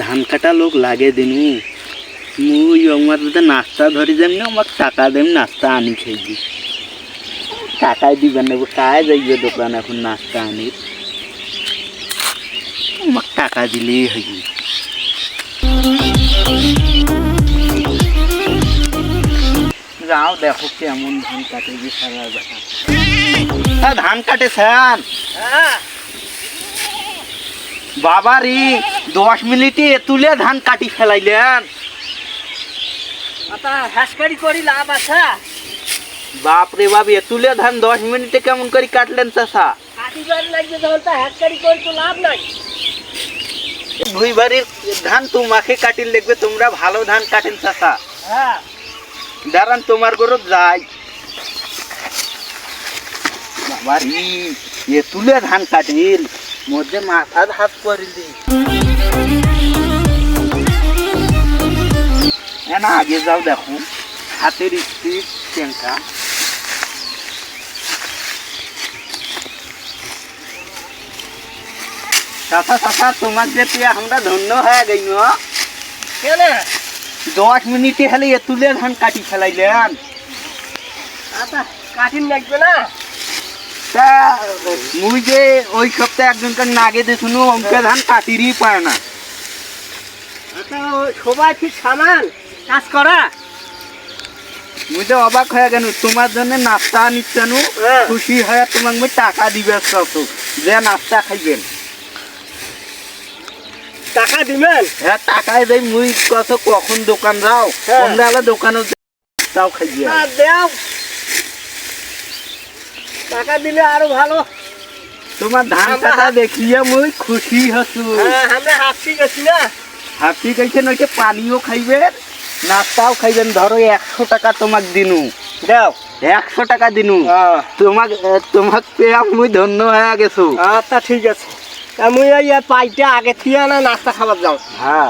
ধান কাটা লোক লাগে দিনু মুই আমার নাস্তা ধরি যাম না আমাকে টাকা দেম নাস্তা আনি খাইবি টাকাই দিবেন নেব কায় যাইবে দোকান এখন নাস্তা আনি আমাকে টাকা দিলেই হইবে যাও দেখো কেমন ধান কাটে সারা বেটা ধান কাটে স্যান বাবারি 10 মিনিটে তুলে ধান কাটি ফেলাইলেন লাভ আছে বাপ রে বাপ তুলে ধান 10 মিনিটে কেমন করে কাটলেন চাষা দুই বাড়ির ধান তোমাকে কাটিল দেখবে তোমরা ভালো ধান কাটেন চাষা দাঁড়ান তোমার গরু যাই বাবারি তুলে ধান কাটিল মধ্যে মাথা হাত করিলি না আগে যাও দেখো হাতের স্পিড চেঙ্কা চাষা চাষা তোমার যে আমরা ধন্য হয়ে গেল 10 মিনিটে হলে তুলে ধান কাটি ফেলাইলেন কাঠিন লাগবে না তা মুই যে ওই সপ্তাহে একজনকার নাগে দেখুন অঙ্কে ধান কাটিরই পায় না সবাই ঠিক সামান কাজ করা মুই তো অবাক হয়ে গেল তোমার জন্য নাস্তা নিচ্ছেন খুশি হয়ে তোমাকে টাকা দিবে কত যে নাস্তা খাইবেন টাকা দিবেন হ্যাঁ টাকাই দেয় মুই কত কখন দোকান যাও আমরা দোকানে তাও খাইবে দেও টাকা দিলে আরো ভালো তোমার ধান কাটা দেখিয়ে মুই খুশি হচ্ছু আমরা হাফি গেছি না হাফি গেছেন ওইটা পানিও খাইবেন নাস্তাও খাইবেন ধরো 100 টাকা তোমাকে দিনু দাও 100 টাকা দিনু তোমাকে পেয়ে মুই ধন্য হয়ে গেছো আচ্ছা ঠিক আছে আমি পাইটা আগে থিয়া না নাস্তা খাবার যাও হ্যাঁ